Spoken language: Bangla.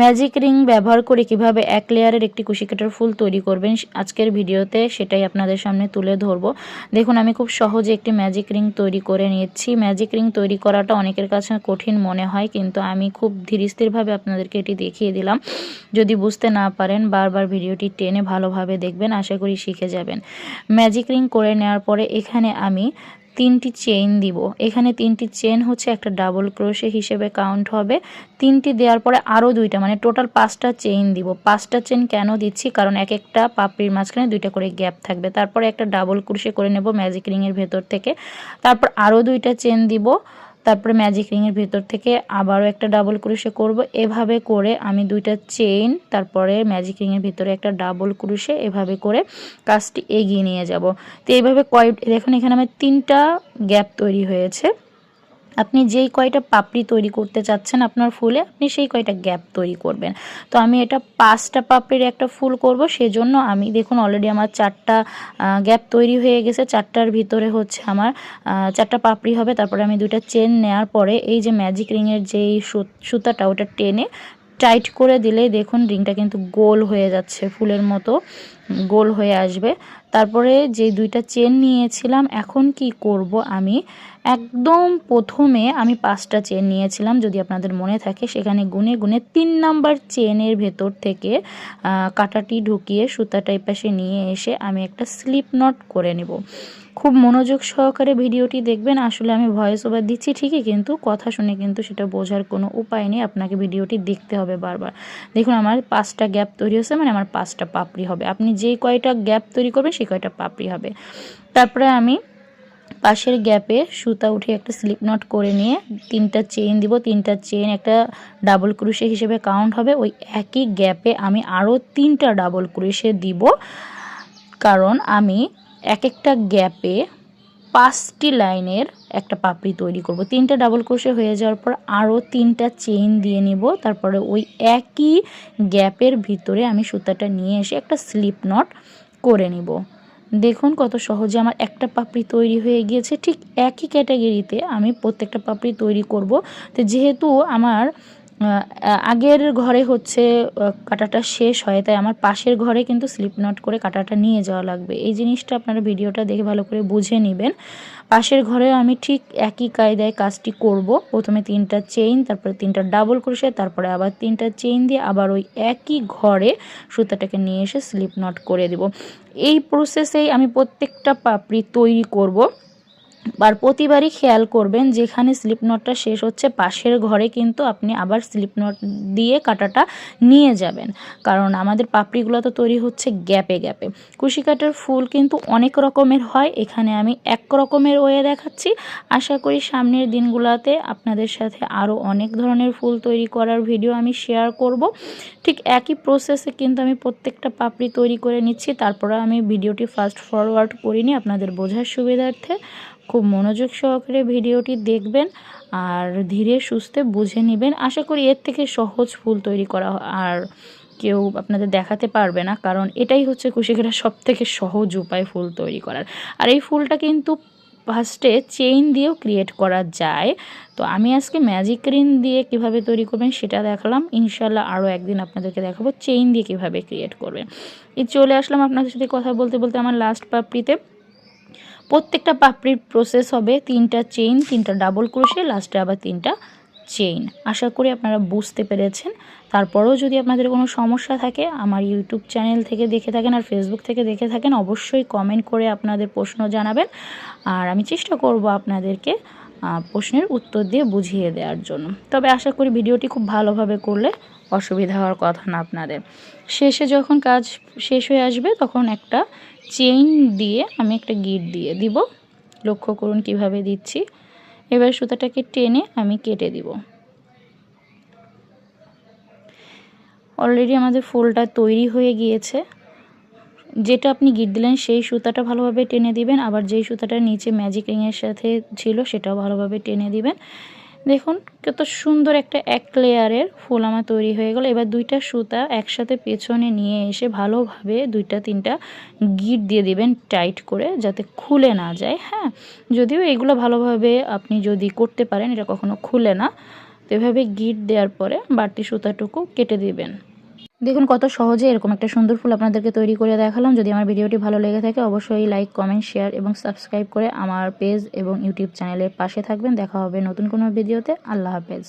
ম্যাজিক রিং ব্যবহার করে কিভাবে এক লেয়ারের একটি কুশি কাটার ফুল তৈরি করবেন আজকের ভিডিওতে সেটাই আপনাদের সামনে তুলে ধরবো। দেখুন আমি খুব সহজে একটি ম্যাজিক রিং তৈরি করে নিচ্ছি। ম্যাজিক রিং তৈরি করাটা অনেকের কাছে কঠিন মনে হয়, কিন্তু আমি খুব ধীরস্থিরভাবে আপনাদেরকে এটি দেখিয়ে দিলাম। যদি বুঝতে না পারেন বারবার ভিডিওটি টেনে ভালোভাবে দেখবেন, আশা করি শিখে যাবেন। ম্যাজিক রিং করে নেওয়ার পরে এখানে আমি 3টি চেইন দিব। এখানে 3টি চেইন হচ্ছে একটা ডাবল ক্রোশে হিসেবে কাউন্ট হবে। 3টি দেওয়ার পরে আরও 2টা, মানে টোটাল 5টা চেইন দিব। 5টা চেইন কেন দিচ্ছি, কারণ এক একটা পাপড়ির মাঝখানে 2টা করে গ্যাপ থাকবে। তারপরে একটা ডাবল ক্রোশে করে নেব ম্যাজিক রিংয়ের ভেতর থেকে, তারপর আরও 2টা চেইন দিব, তারপরে ম্যাজিক রিংয়ের ভিতর থেকে আবারও একটা ডাবল ক্রোশে করব। এভাবে করে আমি 2টা চেইন, তারপরে ম্যাজিক রিংয়ের ভিতরে একটা ডাবল ক্রোশে, এভাবে করে কাজটি এগিয়ে নিয়ে যাব। তো এইভাবে দেখুন এখানে আমার 3টা গ্যাপ তৈরি হয়েছে। আপনি যেই কয়টা পাপড়ি তৈরি করতে চাচ্ছেন আপনার ফুলে, আপনি সেই কয়টা গ্যাপ তৈরি করবেন। তো আমি এটা 5টা পাপড়ির একটা ফুল করব, সেজন্য আমি দেখুন অলরেডি আমার 4টা গ্যাপ তৈরি হয়ে গেছে। 4টার ভিতরে হচ্ছে আমার 4টা পাপড়ি হবে। তারপরে আমি 2টা চেন নেওয়ার পরে এই যে ম্যাজিক রিংয়ের যেই সুতাটা ওটা টেনে টাইট করে দিলেই দেখুন রিংটা কিন্তু গোল হয়ে যাচ্ছে, ফুলের মতো গোল হয়ে আসবে। তারপরে যে 2টা চেন নিয়েছিলাম, এখন কি করব, আমি একদম প্রথমে আমি 5টা চেন নিয়েছিলাম, যদি আপনাদের মনে থাকে, সেখানে গুনে গুনে 3 নাম্বার চেনের ভেতর থেকে কাঁটাটি ঢুকিয়ে সুতাটা এই পাশে নিয়ে এসে আমি একটা স্লিপ নট করে নেব। খুব মনোযোগ সহকারে ভিডিওটি দেখবেন। আসলে আমি ভয়েস ওভার দিচ্ছি ঠিকই, কিন্তু কথা শুনে কিন্তু সেটা বোঝার কোনো উপায় নেই, আপনাকে ভিডিওটি দেখতে হবে বারবার। দেখুন আমার 5টা গ্যাপ তৈরি হয়েছে, মানে আমার 5টা পাপড়ি হবে। আপনি যেই কয়টা গ্যাপ তৈরি করবেন সেই কয়টা পাপড়ি হবে। তারপরে আমি পাশের গ্যাপে সুতা উঠে একটা স্লিপ নট করে নিয়ে 3টা চেইন দিব। 3টা চেইন একটা ডাবল ক্রোশে হিসেবে কাউন্ট হবে। ওই একই গ্যাপে আমি আরও 3টা ডাবল ক্রোশে দিব, কারণ আমি এক একটা গ্যাপে 5টি লাইনের একটা পাপড়ি তৈরি করব। 3টা ডাবল ক্রোশে হয়ে যাওয়ার পর আরও 3টা চেইন দিয়ে নিব। তারপরে ওই একই গ্যাপের ভিতরে আমি সুতাটা নিয়ে এসে একটা স্লিপ নট করে নিব। দেখুন কত সহজে আমার একটা পাপড়ি তৈরি হয়ে গিয়েছে। ঠিক একই ক্যাটাগরিতে আমি প্রত্যেকটা পাপড়ি তৈরি করব। তো যেহেতু আমার আগের ঘরে হচ্ছে কাটাটা শেষ হয়, তাই আমার পাশের ঘরে কিন্তু স্লিপ নট করে কাটাটা নিয়ে যাওয়া লাগবে। এই জিনিসটা আপনারা ভিডিওটা দেখে ভালো করে বুঝে নেবেন। পাশের ঘরে আমি ঠিক একই কায়দায় কাজটি করব। প্রথমে 3টা চেইন, তারপরে 3টা ডাবল ক্রোশে, তারপরে আবার 3টা চেইন দিয়ে আবার ওই একই ঘরে সুতাটাকে নিয়ে এসে স্লিপ নট করে দেব। এই প্রসেসেই আমি প্রত্যেকটা পাপড়ি তৈরি করব। আর প্রতিবারই খেয়াল করবেন যেখানে স্লিপ নটটা শেষ হচ্ছে পাশের ঘরে কিন্তু আপনি আবার স্লিপ নট দিয়ে কাটাটা নিয়ে যাবেন, কারণ আমাদের পাপড়িগুলো তো তৈরি হচ্ছে গ্যাপে গ্যাপে। কুশি কাটার ফুল কিন্তু অনেক রকমের হয়, এখানে আমি এক রকমের ওয়ে দেখাচ্ছি। আশা করি সামনের দিনগুলোতে আপনাদের সাথে আরও অনেক ধরনের ফুল তৈরি করার ভিডিও আমি শেয়ার করব। ঠিক একই প্রসেসে কিন্তু আমি প্রত্যেকটা পাপড়ি তৈরি করে নিচ্ছি। তারপরে আমি ভিডিওটি ফাস্ট ফরওয়ার্ড করিনি আপনাদের বোঝার সুবিধার্থে। খুব মনোযোগ সহকারে ভিডিওটি দেখবেন আর ধীরে সুস্থে বুঝে নেবেন। আশা করি এর থেকে সহজ ফুল তৈরি করা আর কেউ আপনাদের দেখাতে পারবে না, কারণ এটাই হচ্ছে কুশি কাটার সবথেকে সহজ উপায় ফুল তৈরি করার। আর এই ফুলটা কিন্তু ফার্স্টে চেইন দিয়েও ক্রিয়েট করা যায়। তো আমি আজকে ম্যাজিক রিং দিয়ে কিভাবে তৈরি করবেন সেটা দেখালাম। ইনশাল্লাহ আরও একদিন আপনাদেরকে দেখাবো চেইন দিয়ে কিভাবে ক্রিয়েট করবেন। এই চলে আসলাম আপনাদের সাথে কথা বলতে বলতে আমার লাস্ট পাপড়িতে। প্রত্যেকটা পাপড়ির প্রসেস হবে 3টা চেইন, 3টা ডাবল ক্রোশে, লাস্টে আবার 3টা চেইন। আশা করি আপনারা বুঝতে পেরেছেন। তারপরেও যদি আপনাদের কোনো সমস্যা থাকে, আমার ইউটিউব চ্যানেল থেকে দেখে থাকেন আর ফেসবুক থেকে দেখে থাকেন, অবশ্যই কমেন্ট করে আপনাদের প্রশ্ন জানাবেন। আর আমি চেষ্টা করব আপনাদেরকে প্রশ্নের উত্তর দিয়ে বুঝিয়ে দেওয়ার জন্য। তবে আশা করি ভিডিওটি খুব ভালোভাবে করলে অসুবিধা হওয়ার কথা না আপনাদের। শেষে যখন কাজ শেষ হয়ে আসবে তখন একটা চেইন দিয়ে আমি একটা গিট দিয়ে দিব। লক্ষ্য করুন কিভাবে দিচ্ছি। এবার সুতাটাকে টেনে আমি কেটে দিব। অলরেডি আমাদের ফুলটা তৈরি হয়ে গিয়েছে। যেটা আপনি গিট দিলেন সেই সুতাটা ভালোভাবে টেনে দিবেন, আবার যেই সুতাটা নিচে ম্যাজিক রিংয়ের সাথে ছিল সেটাও ভালোভাবে টেনে দিবেন। দেখুন কত সুন্দর একটা এক লেয়ারের ফুল আমার তৈরি হয়ে গেল। এবার 2টা সুতা একসাথে পেছনে নিয়ে এসে ভালোভাবে 2টা 3টা গিট দিয়ে দিবেন টাইট করে, যাতে খুলে না যায়। হ্যাঁ, যদিও এগুলো ভালোভাবে আপনি যদি করতে পারেন এটা কখনো খুলে না। তো এভাবে গিট দেওয়ার পরে বাড়তি সুতাটুকু কেটে দিবেন। দেখুন কত সহজে এরকম একটা সুন্দর ফুল আপনাদেরকে তৈরি করে দেখালাম। যদি আমার ভিডিওটি ভালো লেগে থাকে অবশ্যই লাইক, কমেন্ট, শেয়ার এবং সাবস্ক্রাইব করে আমার পেজ এবং ইউটিউব চ্যানেলের পাশে থাকবেন। দেখা হবে নতুন কোনো ভিডিওতে। আল্লাহ হাফেজ।